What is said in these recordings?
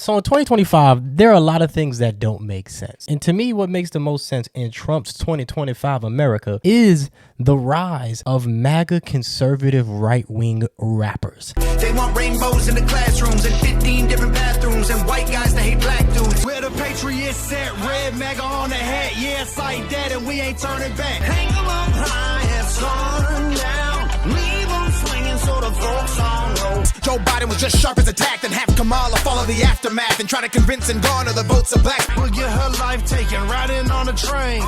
So in 2025, there are a lot of things that don't make sense. And to me, what makes the most sense in Trump's 2025 America is the rise of MAGA conservative right-wing rappers. They want rainbows in the classrooms and 15 different bathrooms and white guys that hate black dudes. Where the patriots set, red MAGA on the hat. Yeah, it's like that and we ain't turning back. Hang them up high and sun down. Leave them swinging so the folks all know. Joe Biden was just sharp as a tack, then have Kamala follow the aftermath and try to convince and garner the votes of black. Will get her life taken riding on a train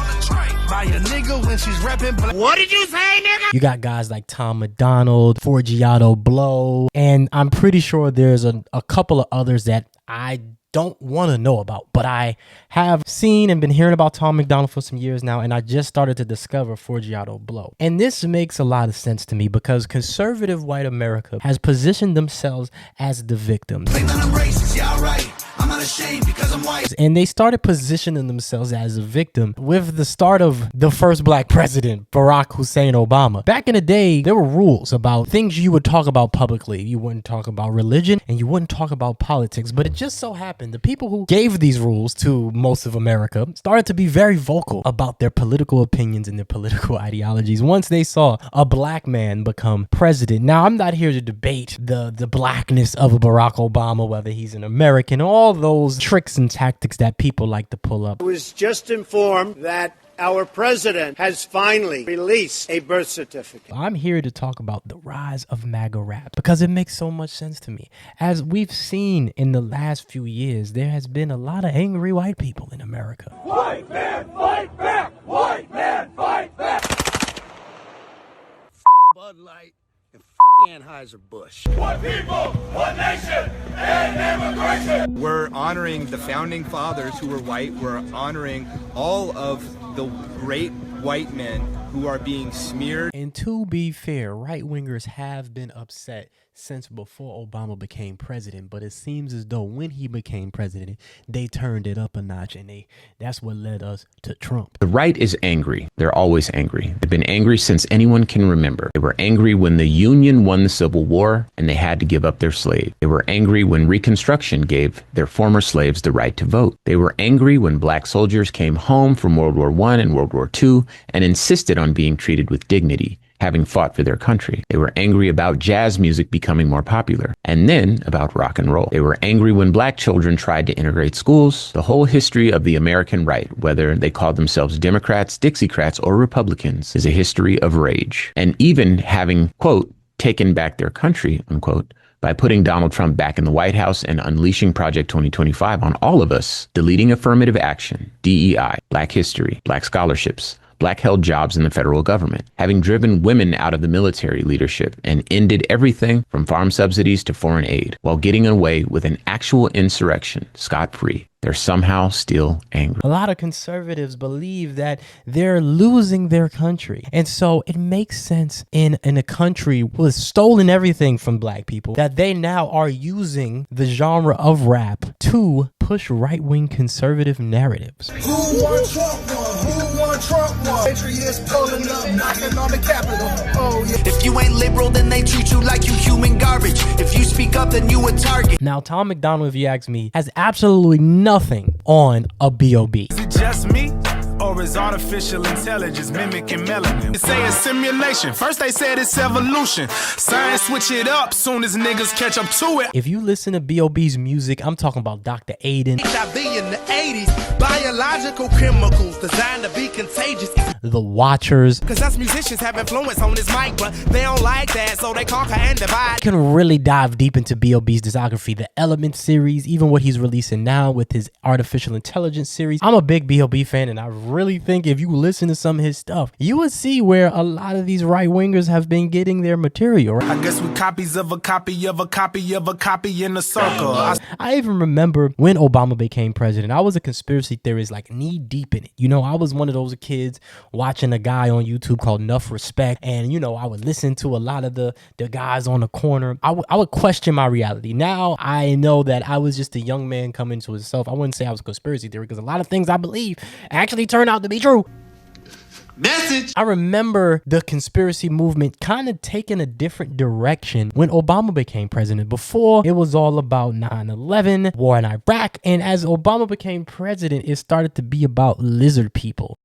by a nigga when she's repping black. What did you say, nigga? You got guys like Tom McDonald, Forgiato Blow, and I'm pretty sure there's a couple of others that I don't want to know about, but I have seen and been hearing about Tom McDonald for some years now, and I just started to discover Forgiato Blow. And this makes a lot of sense to me because conservative white America has positioned themselves as the victims. They thought I'm racist, yeah, right. I'm not ashamed because I'm white. And they started positioning themselves as a victim with the start of the first black president, Barack Hussein Obama. Back in the day, there were rules about things you would talk about publicly. You wouldn't talk about religion and you wouldn't talk about politics, but it just so happened the people who gave these rules to most of America started to be very vocal about their political opinions and their political ideologies once they saw a black man become president. Now, I'm not here to debate the blackness of Barack Obama, whether he's an American, all those tricks and tactics that people like to pull up. I was just informed that our president has finally released a birth certificate. I'm here to talk about the rise of MAGA rap because it makes so much sense to me. As we've seen in the last few years, there has been a lot of angry white people in America. White man, fight back! White man, fight back! Bud Light and Anheuser-Busch. One people, one nation, and immigration! We're honoring the founding fathers who were white. We're honoring all of the great white men who are being smeared. And to be fair, right-wingers have been upset since before Obama became president, but it seems as though when he became president, they turned it up a notch, and that's what led us to Trump. The right is angry. They're always angry. They've been angry since anyone can remember. They were angry when the Union won the Civil War and they had to give up their slaves. They were angry when Reconstruction gave their former slaves the right to vote. They were angry when black soldiers came home from World War I and World War II and insisted on being treated with dignity, having fought for their country. They were angry about jazz music becoming more popular, and then about rock and roll. They were angry when black children tried to integrate schools. The whole history of the American right, whether they called themselves Democrats, Dixiecrats, or Republicans, is a history of rage. And even having, quote, taken back their country, unquote, by putting Donald Trump back in the White House and unleashing Project 2025 on all of us, deleting affirmative action, DEI, black history, black scholarships, black-held jobs in the federal government, having driven women out of the military leadership and ended everything from farm subsidies to foreign aid, while getting away with an actual insurrection scot-free. They're somehow still angry. A lot of conservatives believe that they're losing their country. And so it makes sense in a country who has stolen everything from black people that they now are using the genre of rap to push right-wing conservative narratives. Who want Trump one? Who want Trump one? Patriots pulling up, knocking on the Capitol. Oh, yeah. If you ain't liberal, then they treat you like you human garbage. If you speak up, then you a target. Now, Tom McDonald, if you ask me, has absolutely nothing on a B.O.B. Is it just me? Or is artificial intelligence mimicking melanin? They say it's simulation. First they said it's evolution. Science switch it up soon as niggas catch up to it. If you listen to B.O.B.'s music, I'm talking about Dr. Aiden. HIV in the 80s, biological chemicals designed to be contagious. The Watchers. Cause us musicians have influence on this mic, but they don't like that, so they conquer and divide. You can really dive deep into B.O.B.'s discography, the Element series, even what he's releasing now with his artificial intelligence series. I'm a big B.O.B. fan, and I really think if you listen to some of his stuff, you would see where a lot of these right-wingers have been getting their material. I guess we copies of a copy of a copy of a copy in a circle. I even remember when Obama became president, I was a conspiracy theorist, like knee deep in it. You know, I was one of those kids watching a guy on YouTube called Enough Respect, and you know, I would listen to a lot of the guys on the corner. I would question my reality. Now I know that I was just a young man coming to himself. I wouldn't say I was a conspiracy theorist because a lot of things I believe actually turn out to be true. Message. I remember the conspiracy movement kind of taking a different direction when Obama became president. Before, it was all about 9/11, war in Iraq. And as Obama became president, it started to be about lizard people.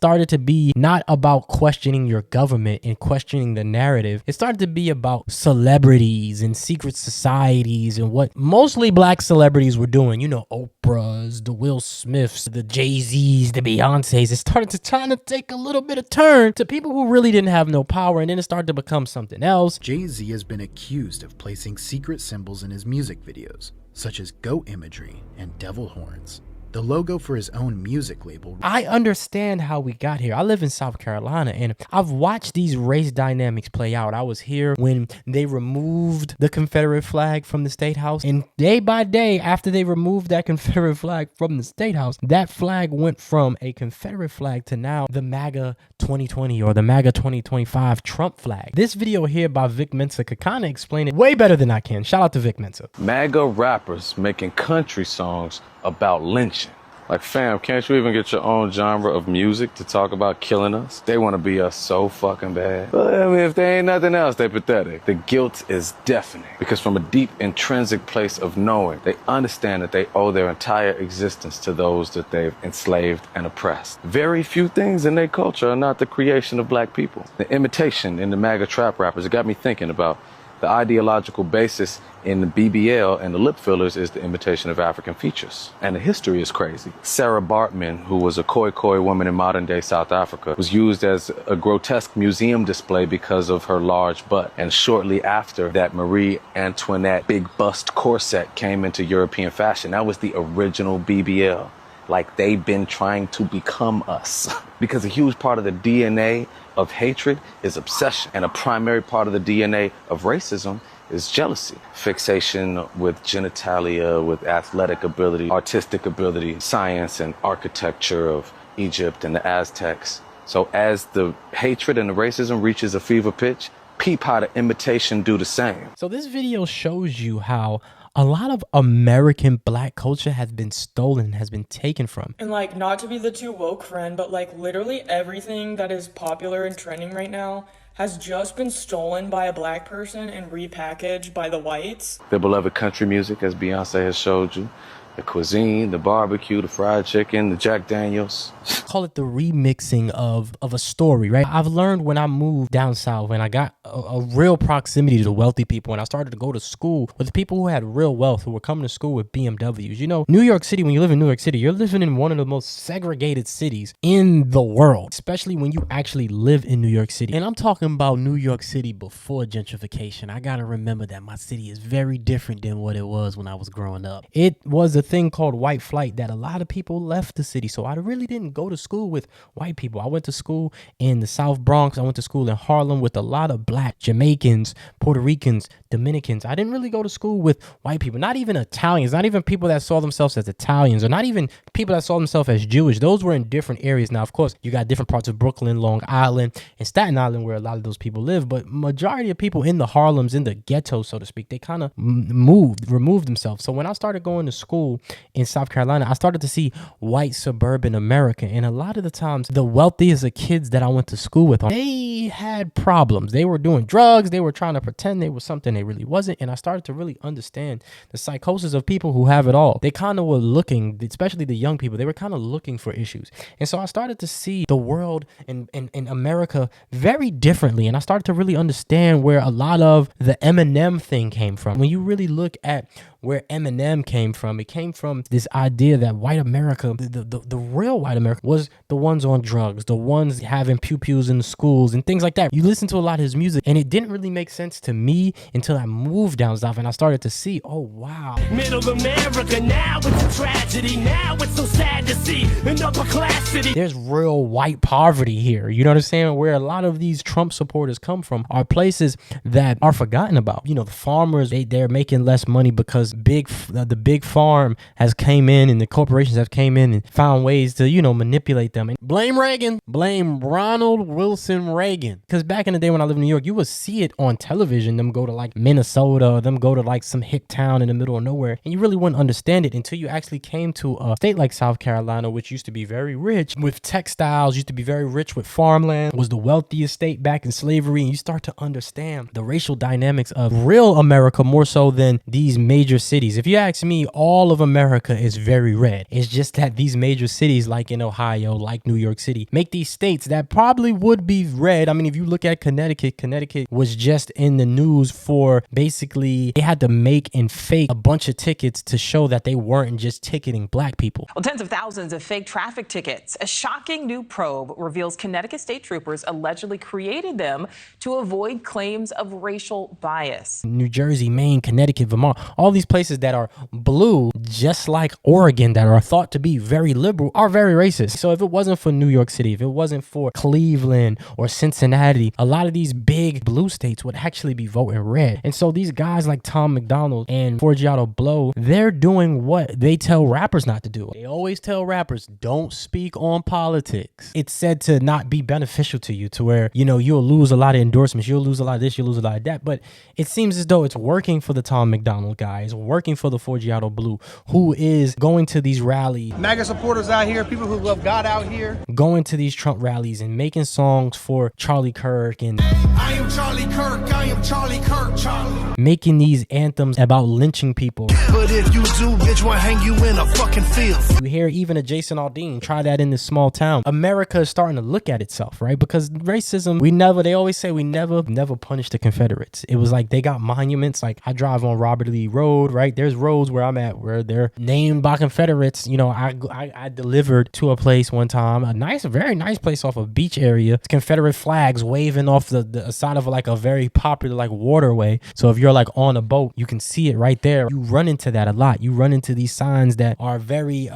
Started to be not about questioning your government and questioning the narrative. It started to be about celebrities and secret societies and what mostly black celebrities were doing. You know, Oprah's, the Will Smiths, the Jay-Z's, the Beyoncé's. It started to kind of take a little bit of turn to people who really didn't have no power, and then it started to become something else. Jay-Z has been accused of placing secret symbols in his music videos, such as goat imagery and devil horns. The logo for his own music label. I understand how we got here. I live in South Carolina, and I've watched these race dynamics play out. I was here when they removed the Confederate flag from the State House, and day by day after they removed that Confederate flag from the State House, that flag went from a Confederate flag to now the MAGA 2020 or the MAGA 2025 Trump flag. This video here by Vic Mensa could kind of explain it way better than I can. Shout out to Vic Mensa. MAGA rappers making country songs about lynching. Like, fam, can't you even get your own genre of music to talk about killing us? They want to be us so fucking bad. But I mean, if they ain't nothing else, they pathetic. The guilt is deafening because from a deep intrinsic place of knowing, they understand that they owe their entire existence to those that they've enslaved and oppressed. Very few things in their culture are not the creation of black people. The imitation in the MAGA trap rappers, it got me thinking about the ideological basis in the BBL and the lip fillers is the imitation of African features. And the history is crazy. Sarah Baartman, who was a Khoi woman in modern day South Africa, was used as a grotesque museum display because of her large butt. And shortly after that, Marie Antoinette big bust corset came into European fashion. That was the original BBL. Like, they've been trying to become us. Because a huge part of the DNA of hatred is obsession. And a primary part of the DNA of racism is jealousy. Fixation with genitalia, with athletic ability, artistic ability, science and architecture of Egypt and the Aztecs. So as the hatred and the racism reaches a fever pitch, peep how the imitation do the same. So this video shows you how a lot of American black culture has been stolen, has been taken from. And like, not to be the too woke friend, but like literally everything that is popular and trending right now has just been stolen by a black person and repackaged by the whites. Their beloved country music, as Beyonce has showed you. The cuisine, the barbecue, the fried chicken, the Jack Daniels. Call it the remixing of a story, right? I've learned when I moved down south and I got a real proximity to wealthy people, and I started to go to school with people who had real wealth, who were coming to school with BMWs. You know, New York City, when you live in New York City, you're living in one of the most segregated cities in the world, especially when you actually live in New York City. And I'm talking about New York City before gentrification. I gotta remember that my city is very different than what it was when I was growing up. It was a thing called white flight that a lot of people left the city. So I really didn't go to school with white people. I went to school in the South Bronx. I went to school in Harlem with a lot of black Jamaicans, Puerto Ricans, Dominicans. I didn't really go to school with white people, not even Italians, not even people that saw themselves as Italians, or not even people that saw themselves as Jewish. Those were in different areas. Now, of course, you got different parts of Brooklyn, Long Island, and Staten Island where a lot of those people live, but majority of people in the Harlems, in the ghetto, so to speak, they kind of removed themselves. So when I started going to school in South Carolina, I started to see white suburban America, and a lot of the times the wealthiest of kids that I went to school with, they had problems. They were doing drugs. They were trying to pretend they were something they really wasn't. And I started to really understand the psychosis of people who have it all. They kind of were looking, especially the young people, they were kind of looking for issues. And so I started to see the world and America very differently. And I started to really understand where a lot of the Eminem thing came from. When you really look at where Eminem came from, it came from this idea that white America, the real white America, was the ones on drugs, the ones having pew-pews in the schools and things like that. You listen to a lot of his music, and it didn't really make sense to me until I moved down south and I started to see, oh wow. Middle America, now it's a tragedy. Now it's so sad to see an upper class city. There's real white poverty here. You know what I'm saying? Where a lot of these Trump supporters come from are places that are forgotten about. You know, the farmers, they're making less money because the big arm has came in and the corporations have came in and found ways to, you know, manipulate them. And blame Reagan. Blame Ronald Wilson Reagan. Because back in the day when I lived in New York, you would see it on television, them go to like Minnesota, or them go to like some hick town in the middle of nowhere. And you really wouldn't understand it until you actually came to a state like South Carolina, which used to be very rich with textiles, used to be very rich with farmland, was the wealthiest state back in slavery. And you start to understand the racial dynamics of real America more so than these major cities. If you ask me, all of America is very red. It's just that these major cities like in Ohio, like New York City, make these states that probably would be red. I mean, if you look at Connecticut was just in the news for basically they had to make and fake a bunch of tickets to show that they weren't just ticketing black people. Well, tens of thousands of fake traffic tickets. A shocking new probe reveals Connecticut state troopers allegedly created them to avoid claims of racial bias. New Jersey, Maine, Connecticut, Vermont, all these places that are blue, just like Oregon, that are thought to be very liberal, are very racist. So if it wasn't for New York City, if it wasn't for Cleveland or Cincinnati, a lot of these big blue states would actually be voting red. And so these guys like Tom McDonald and Forgiato Blow, they're doing what they tell rappers not to do. They always tell rappers, don't speak on politics. It's said to not be beneficial to you, to where, you know, you'll lose a lot of endorsements, you'll lose a lot of this, you'll lose a lot of that. But it seems as though it's working for the Tom McDonald guy, it's working for the Forgiato Blue, who is going to these rallies. MAGA supporters out here, people who love God out here. Going to these Trump rallies and making songs for Charlie Kirk and I am Charlie Kirk, I am Charlie Kirk, Charlie. Making these anthems about lynching people. But if you do, bitch, won't hang you in a fucking field. You hear even a Jason Aldean try that in this small town. America is starting to look at itself, right? Because racism, they always say we never punished the Confederates. It was like they got monuments. Like I drive on Robert Lee Road, right? There's roads where I'm at where they're named by Confederates. You know, I delivered to a place one time, a very nice place off a beach area. It's Confederate flags waving off the side of like a very popular like waterway. So if you're like on a boat, you can see it right there. You run into that a lot. You run into these signs that are very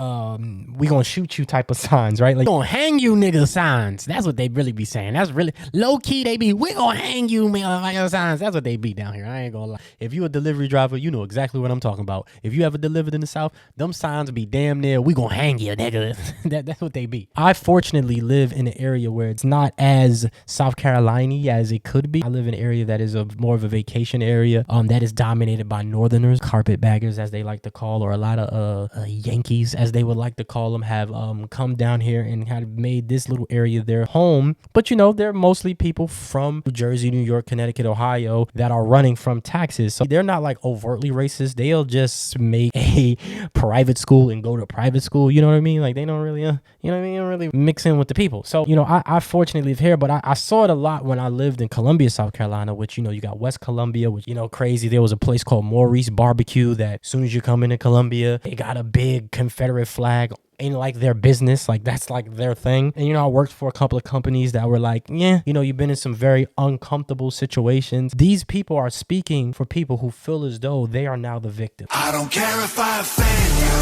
we gonna shoot you type of signs, right? Like gonna hang you nigga signs. That's what they really be saying. That's really low key. They be we gonna hang you nigga signs. That's what they be down here. I ain't gonna lie. If you a delivery driver, you know exactly what I'm talking about. If you ever delivered in the South, them signs be damn near we gonna hang you nigga. That's what they be. I fortunately live in an area where it's not as South Carolina-y as it could be. I live in an area that is more of a vacation area that is dominated by Northerners, carpetbaggers as they like to call, or a lot of Yankees as they would like to call them, have come down here and have made this little area their home. But you know, they're mostly people from New Jersey, New York, Connecticut, Ohio that are running from taxes. So they're not like overtly racist. They'll just make a private school and go to private school. You know what I mean? Like they don't really, you know what I mean? They don't really mix in with the people. So, you know, I fortunately live here, but I saw it a lot when I lived in Columbia, South Carolina, which, you know, you got West Columbia, which, you know, crazy. There was a place called Maurice Barbecue that as soon as you come into Columbia, they got a big Confederate flag in like their business, like that's like their thing. And you know, I worked for a couple of companies that were like, yeah, you know, you've been in some very uncomfortable situations. These people are speaking for people who feel as though they are now the victim. I don't care if I offend you.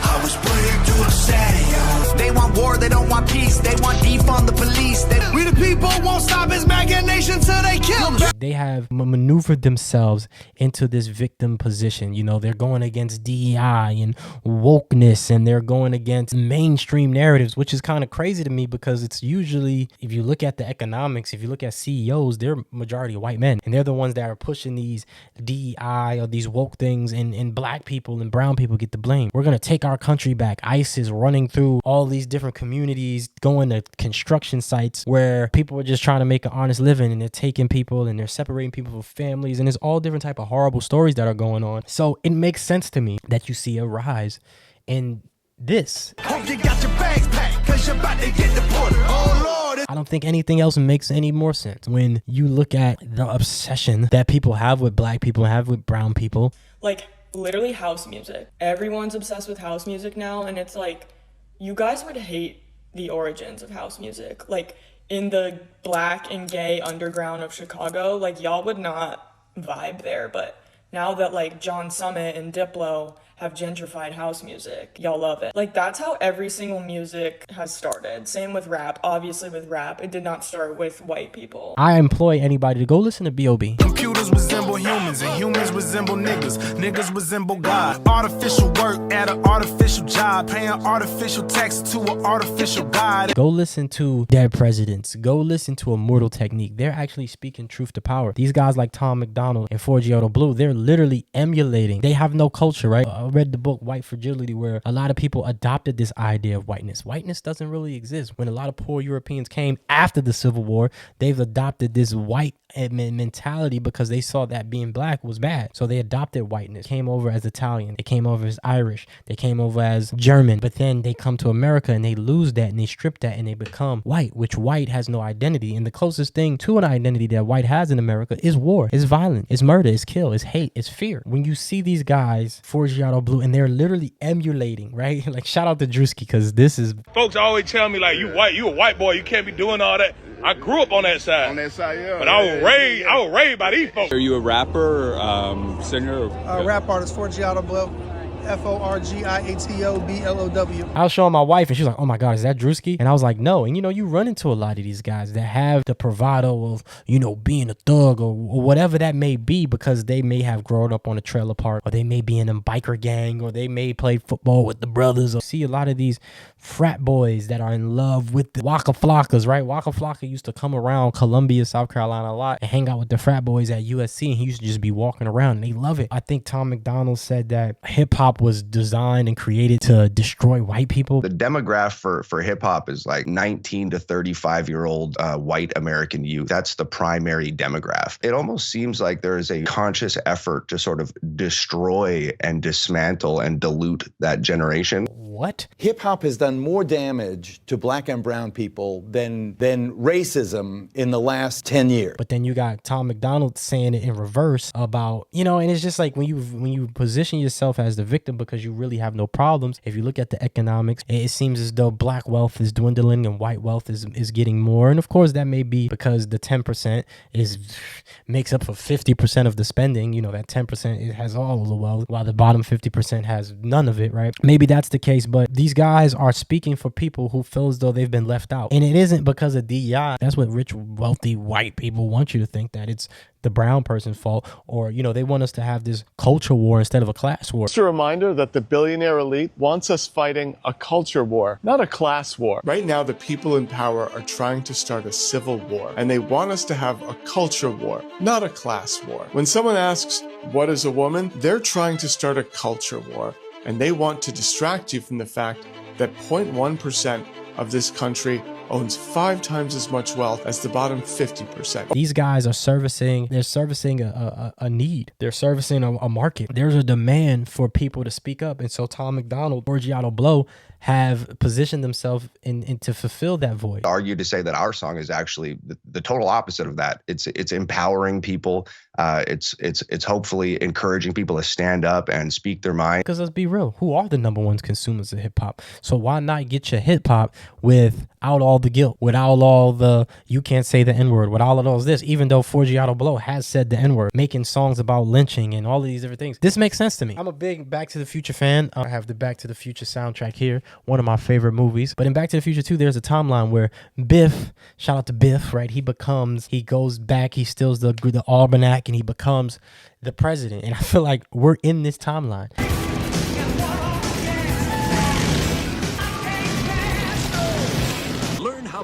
I was put here to upset you. They want war, they don't want peace. They want defund the police. We the people won't stop his MAGA nation till they kill us. They have maneuvered themselves into this victim position. You know, they're going against DEI and wokeness, and they're going against mainstream narratives, which is kind of crazy to me because it's usually, if you look at the economics, if you look at CEOs, they're majority white men, and they're the ones that are pushing these DEI or these woke things, and black people and brown people get the blame. We're going to take our country back. ICE is running through all these different communities, going to construction sites where people are just trying to make an honest living, and they're taking people and they're separating people from families, and there's all different type of horrible stories that are going on. So it makes sense to me that you see a rise in this. Hope you got your bags packed, 'cause you're about to get deported. Oh Lord. I don't think anything else makes any more sense when you look at the obsession that people have with black people, have with brown people. Like literally house music. Everyone's obsessed with house music now, and it's like, you guys would hate the origins of house music. Like in the black and gay underground of Chicago, like y'all would not vibe there. But now that like John Summit and Diplo have gentrified house music. Y'all love it. Like, that's how every single music has started. Same with rap. Obviously with rap, it did not start with white people. I employ anybody to go listen to B.O.B. Computers resemble humans and humans resemble niggas. Niggas resemble God. Artificial work at an artificial job. Paying artificial tax to an artificial God. Go listen to Dead Presidents. Go listen to Immortal Technique. They're actually speaking truth to power. These guys like Tom McDonald and 4G Blue, they're literally emulating. They have no culture, right? I read the book White Fragility, where a lot of people adopted this idea of whiteness. Whiteness doesn't really exist. When a lot of poor Europeans came after the Civil War, they've adopted this white mentality because they saw that being black was bad. So they adopted whiteness. Came over as Italian. They came over as Irish. They came over as German. But then they come to America and they lose that and they strip that and they become white, which white has no identity. And the closest thing to an identity that white has in America is war, is violence, is murder, is kill, is hate, is fear. When you see these guys, 4G Blue, and they're literally emulating, right? Like, shout out to Drewski, because this is... Folks always tell me, like, you a white boy, you can't be doing all that. I grew up on that side. On that side, yeah. But I was raised by these folks. Are you a rapper, singer? Rap artist, 4G Blow. FORGIATOBLOW. I was showing my wife and she's like, oh my God, is that Drewski? And I was like, no. And you run into a lot of these guys that have the bravado of, being a thug or whatever that may be, because they may have grown up on a trailer park, or they may be in a biker gang, or they may play football with the brothers. Or see a lot of these frat boys that are in love with the Waka Flockas, right? Waka Flocka used to come around Columbia, South Carolina a lot and hang out with the frat boys at USC, and he used to just be walking around and they love it. I think Tom McDonald said that hip hop was designed and created to destroy white people. The demographic for hip hop is like 19 to 35-year-old white American youth. That's the primary demographic. It almost seems like there is a conscious effort to sort of destroy and dismantle and dilute that generation. What? Hip hop has done more damage to black and brown people than racism in the last 10 years. But then you got Tom McDonald saying it in reverse about, and it's just like when you position yourself as the victim because you really have no problems. If you look at the economics, it seems as though black wealth is dwindling and white wealth is getting more. And of course that may be because the 10% makes up for 50% of the spending. That 10% it has all of the wealth, while the bottom 50% has none of it, right? Maybe that's the case, but these guys are speaking for people who feel as though they've been left out. And it isn't because of DEI. That's what rich, wealthy, white people want you to think, that it's the brown person's fault, or they want us to have this culture war instead of a class war. Just a reminder that the billionaire elite wants us fighting a culture war, not a class war. Right now, the people in power are trying to start a civil war, and they want us to have a culture war, not a class war. When someone asks, what is a woman? They're trying to start a culture war, and they want to distract you from the fact that 0.1% of this country owns 5 times as much wealth as the bottom 50%. These guys are servicing a need. They're servicing a market. There's a demand for people to speak up. And so Tom McDonald, 4G Blow, have positioned themselves in to fulfill that void. Argue to say that our song is actually the total opposite of that. It's empowering people. It's hopefully encouraging people to stand up and speak their mind. Because let's be real, who are the number one consumers of hip hop? So why not get your hip hop without all the guilt, without all the you can't say the N-word, with all of those this, even though 4G Blow has said the N-word, making songs about lynching and all of these different things. This makes sense to me. I'm a big Back to the Future fan. I have the Back to the Future soundtrack here, one of my favorite movies. But in Back to the Future 2, there's a timeline where Biff, shout out to Biff, right? He goes back, he steals the almanac, and he becomes the president. And I feel like we're in this timeline.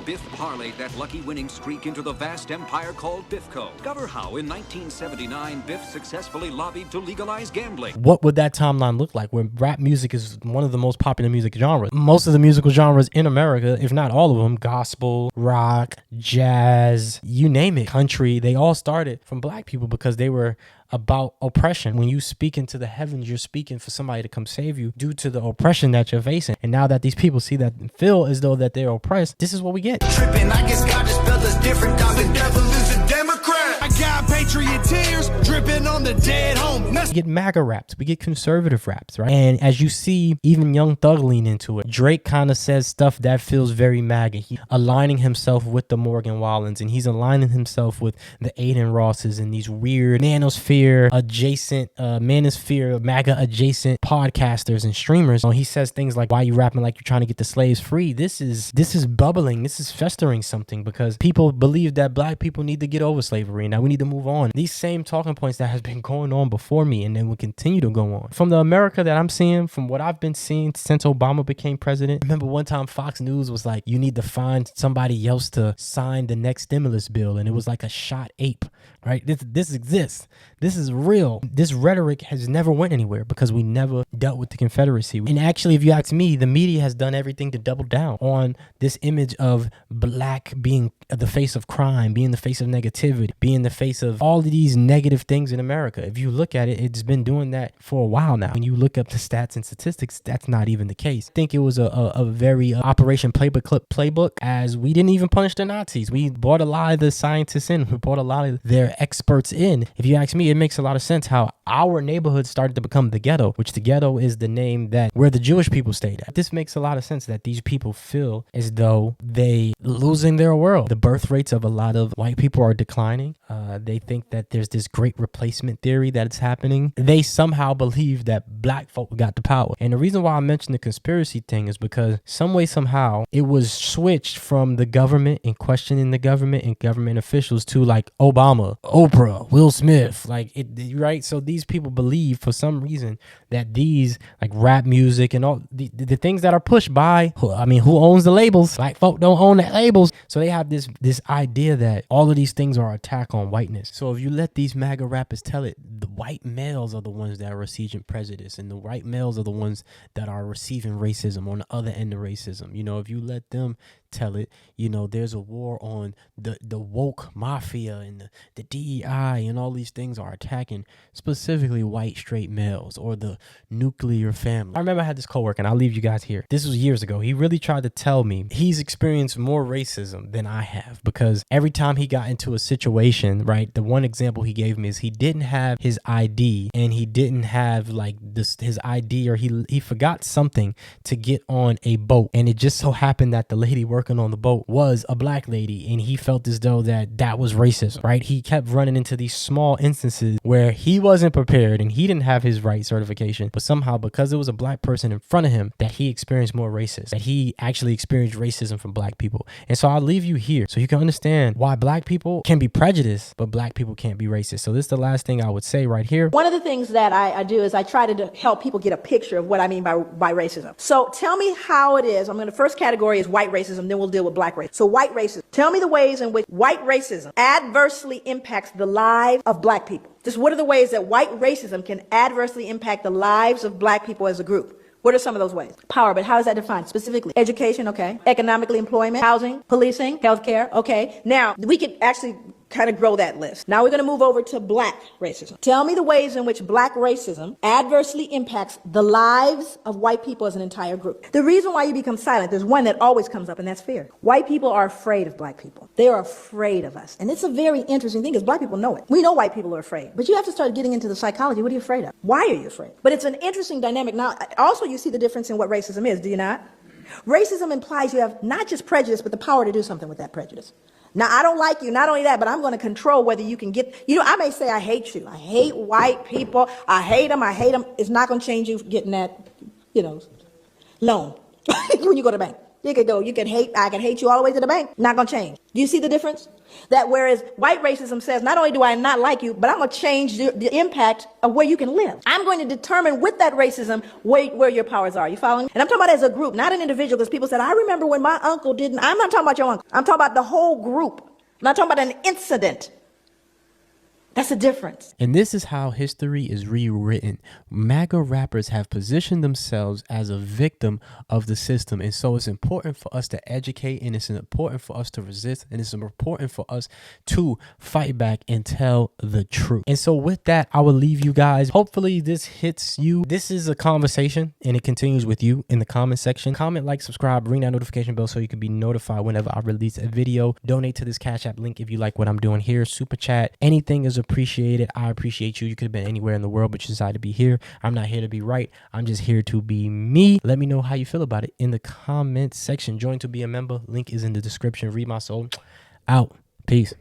Biff parlayed that lucky winning streak into the vast empire called Biffco. Discover how in 1979 Biff successfully lobbied to legalize gambling. What would that timeline look like when rap music is one of the most popular music genres? Most of the musical genres in America, if not all of them, gospel, rock, jazz, you name it, country, they all started from black people because they were about oppression. When you speak into the heavens, you're speaking for somebody to come save you due to the oppression that you're facing. And now that these people see that and feel as though that they're oppressed, this is what we get. Tripping, I guess God just spelled us different. The devil is a Democrat. I got patriot tears dripping on the dead home. We get MAGA raps, we get conservative raps, right? And as you see, even Young Thug lean into it. Drake kind of says stuff that feels very MAGA. He's aligning himself with the Morgan Wallens, and he's aligning himself with the Aiden Rosses and these weird manosphere adjacent, MAGA adjacent podcasters and streamers. He says things like, why are you rapping like you're trying to get the slaves free? This is bubbling. This is festering something because people believe that black people need to get over slavery. Now we need to move on. These same talking points that has been going on before me and then will continue to go on. From the America that I'm seeing, from what I've been seeing since Obama became president, I remember one time Fox News was like, you need to find somebody else to sign the next stimulus bill. And it was like a shot ape, right? This exists. This is real. This rhetoric has never went anywhere because we never dealt with the Confederacy. And actually, if you ask me, the media has done everything to double down on this image of black being the face of crime, being the face of negativity, being the face of all of these negative things in America. If you look at it, it's been doing that for a while now. When you look up the stats and statistics, that's not even the case. I think it was a very Operation Playbook, as we didn't even punish the Nazis. We brought a lot of the scientists in. We brought a lot of their experts in. If you ask me, it makes a lot of sense how our neighborhood started to become the ghetto, which the ghetto is the name that where the Jewish people stayed at. This makes a lot of sense that these people feel as though they losing their world. The birth rates of a lot of white people are declining. They think that there's this great replacement theory that it's happening. They somehow believe that black folk got the power. And the reason why I mentioned the conspiracy thing is because some way, somehow, it was switched from the government and questioning the government and government officials to like Obama, Oprah, Will Smith, like it, right? So these people believe for some reason that these like rap music and all the things that are pushed by, who owns the labels? Black folk don't own the labels. So they have this idea that all of these things are attack on whiteness. So if you let these MAGA rappers tell it, the white males are the ones that are receiving prejudice and the white males are the ones that are receiving racism on the other end of racism. You know, if you let them tell it, you know, there's a war on the woke mafia and the DEI and all these things are attacking specifically white straight males or the nuclear family. I remember I had this coworker, and I'll leave you guys here. This was years ago. He really tried to tell me he's experienced more racism than I have because every time he got into a situation, right, the one example he gave me is he didn't have his ID and he didn't have like his ID, or he forgot something to get on a boat, and it just so happened that the lady working on the boat was a black lady, and he felt as though that was racism, right? He kept running into these small instances where he wasn't prepared and he didn't have his right certification, but somehow because it was a black person in front of him that he experienced more racism, that he actually experienced racism from black people. And so I'll leave you here so you can understand why black people can be prejudiced, but black people can't be racist. So this is the last thing I would say right here. One of the things that I do is I try to help people get a picture of what I mean by racism. So tell me how it is. The first category is white racism, then we'll deal with black racism. So white racism. Tell me the ways in which white racism adversely impacts the lives of black people. Just what are the ways that white racism can adversely impact the lives of black people as a group? What are some of those ways? Power, but how is that defined specifically? Education, okay. Economically, employment, housing, policing, healthcare, okay. Now, we could actually kind of grow that list. Now we're going to move over to black racism. Tell me the ways in which black racism adversely impacts the lives of white people as an entire group. The reason why you become silent, there's one that always comes up, and that's fear. White people are afraid of black people. They are afraid of us. And it's a very interesting thing because black people know it. We know white people are afraid, but you have to start getting into the psychology. What are you afraid of? Why are you afraid? But it's an interesting dynamic. Now, also you see the difference in what racism is, do you not? Racism implies you have not just prejudice, but the power to do something with that prejudice. Now, I don't like you, not only that, but I'm going to control whether you can get, I may say I hate you. I hate white people. I hate them. It's not going to change you getting that, loan when you go to the bank. I can hate you all the way to the bank. Not going to change. Do you see the difference? That whereas white racism says, not only do I not like you, but I'm going to change the impact of where you can live. I'm going to determine with that racism where your powers are. You following me? And I'm talking about as a group, not an individual, because people said, I remember when my uncle didn't. I'm not talking about your uncle. I'm talking about the whole group. I'm not talking about an incident. That's the difference. And this is how history is rewritten. MAGA rappers have positioned themselves as a victim of the system. And so it's important for us to educate, and it's important for us to resist, and it's important for us to fight back and tell the truth. And so with that, I will leave you guys. Hopefully this hits you. This is a conversation, and it continues with you in the comment section. Comment, like, subscribe, ring that notification bell so you can be notified whenever I release a video. Donate to this Cash App link if you like what I'm doing here. Super chat. Anything is appreciated. I appreciate you. You could have been anywhere in the world, but you decided to be here. I'm not here to be right. I'm just here to be me. Let me know how you feel about it in the comment section. Join to be a member. Link is in the description. Read my soul. Out. Peace.